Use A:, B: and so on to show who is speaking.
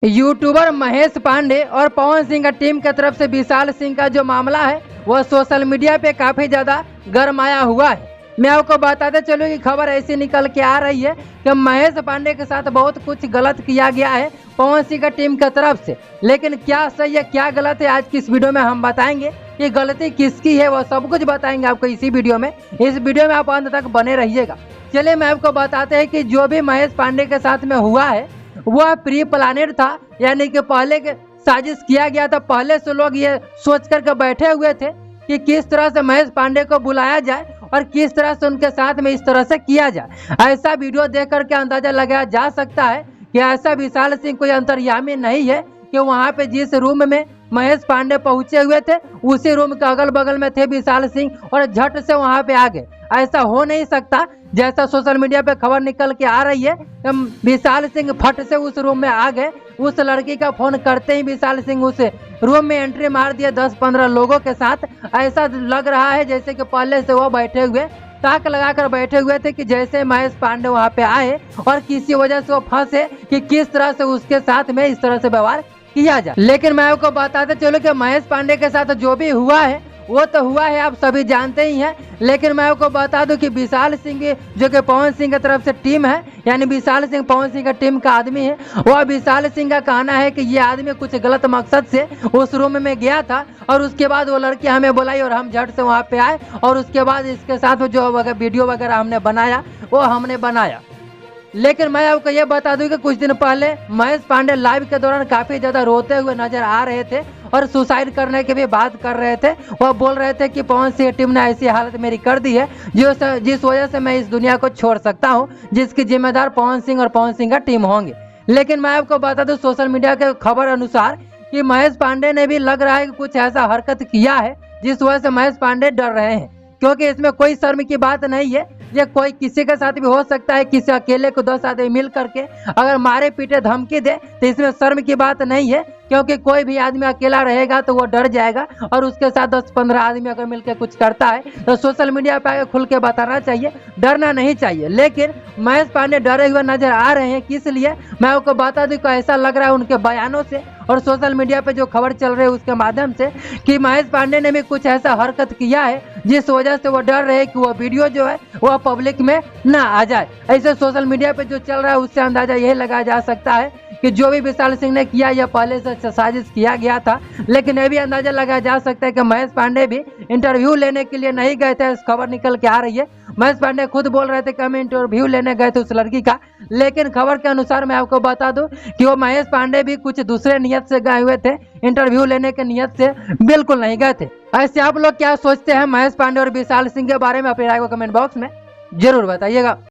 A: YouTuber Mahesh Pandey और पवन सिंह का team की तरफ से विशाल सिंह का जो मामला है वह सोशल मीडिया पे काफी ज्यादा गरमाया हुआ है। मैं आपको बताते चलूं कि खबर ऐसी निकल के आ रही है कि महेश पांडे के साथ बहुत कुछ गलत किया गया है पवन सिंह का टीम की तरफ से। लेकिन क्या सही है क्या गलत है आज की इस वीडियो में हम बताएंगे कि गलती किसकी है, वह सब कुछ बताएंगे आपको इसी वीडियो में। इस वीडियो में आप अंत तक बने रहिएगा। चलिए मैं आपको बताते हैं कि जो भी महेश पांडे के साथ में हुआ है वह प्री प्लानेड था, यानी कि पहले के साजिश किया गया था। पहले से लोग ये सोच करके बैठे हुए थे कि किस तरह से महेश पांडे को बुलाया जाए और किस तरह से उनके साथ में इस तरह से किया जाए। ऐसा वीडियो देख करके अंदाजा लगाया जा सकता है कि ऐसा विशाल सिंह कोई अंतर्यामी नहीं है कि वहां पे जिस रूम में महेश पांडे पहुंचे हुए थे उसी रूम के अगल बगल में थे विशाल सिंह और झट से वहां पे आ गए। ऐसा हो नहीं सकता। जैसा सोशल मीडिया पे खबर निकल के आ रही है विशाल सिंह फट से उस रूम में आ गए। उस लड़की का फोन करते ही विशाल सिंह उस रूम में एंट्री मार दिए 10-15 लोगों के साथ। ऐसा लग रहा है जैसे कि पहले से वो बैठे हुए ताक लगाकर बैठे हुए थे कि जैसे महेश पांडे वहां पे आए और किसी वजह से वो फंसे कि किस तरह से उसके साथ में इस तरह से व्यवहार किया जाए। लेकिन मैं आपको बताते चलो कि महेश पांडे के साथ जो भी हुआ है वो तो हुआ है, आप सभी जानते ही हैं। लेकिन मैं आपको बता दूं कि विशाल सिंह जो कि पवन सिंह की तरफ से टीम है, यानी विशाल सिंह पवन सिंह का टीम का आदमी है, वह विशाल सिंह का कहना है कि ये आदमी कुछ गलत मकसद से उस रूम में गया था और उसके बाद वो लड़की हमें बुलाई और हम झट से वहाँ पे आए और उसके बाद इसके साथ जो वीडियो वगैरह हमने बनाया वो हमने बनाया। लेकिन मैं आपको ये बता दूं कि कुछ दिन पहले महेश पांडे लाइव के दौरान काफी ज्यादा रोते हुए नजर आ रहे थे और सुसाइड करने की भी बात कर रहे थे। वह बोल रहे थे कि पवन सिंह टीम ने ऐसी हालत मेरी कर दी है जिस वजह से मैं इस दुनिया को छोड़ सकता हूं, जिसकी जिम्मेदार पवन सिंह और पवन सिंह का टीम होंगे। लेकिन मैं आपको बता दूं सोशल मीडिया के खबर अनुसार कि महेश पांडे ने भी लग रहा है कि कुछ ऐसा हरकत किया है जिस वजह से महेश पांडे डर रहे हैं, क्योंकि इसमें कोई शर्म की बात नहीं है। ये कोई किसी के साथ भी हो सकता है, किसी अकेले को 10 आदमी मिल करके अगर मारे पीटे धमकी दे तो इसमें शर्म की बात नहीं है, क्योंकि कोई भी आदमी अकेला रहेगा तो वो डर जाएगा और उसके साथ 10-15 आदमी अगर मिलकर कुछ करता है तो सोशल मीडिया पे आगे खुल के बताना चाहिए, डरना नहीं चाहिए। लेकिन महेश पांडे डरे हुए नजर आ रहे हैं, किस लिए मैं आपको बता दूं कि ऐसा लग रहा है उनके बयानों से और सोशल मीडिया पे जो खबर चल रही है उसके माध्यम से कि महेश पांडे ने भी कुछ ऐसा हरकत किया है जिस वजह से वो डर रहे कि वो वीडियो जो है वह पब्लिक में ना आ जाए। ऐसे सोशल मीडिया पे जो चल रहा है उससे अंदाजा यही लगाया जा सकता है कि जो भी विशाल सिंह ने किया यह पहले से साजिश किया गया था। लेकिन यह भी अंदाजा लगाया जा सकता है कि महेश पांडे भी इंटरव्यू लेने के लिए नहीं गए थे। इस खबर निकल के आ रही है, महेश पांडे खुद बोल रहे थे कि हम इंटरव्यू लेने गए थे उस लड़की का। लेकिन खबर के अनुसार मैं आपको बता दूं कि वो महेश पांडे भी कुछ दूसरे नियत से गए हुए थे, इंटरव्यू लेने के नियत से बिल्कुल नहीं गए थे। ऐसे आप लोग क्या सोचते हैं महेश पांडे और विशाल सिंह के बारे में? अपनी राय को कमेंट बॉक्स में जरूर बताइएगा।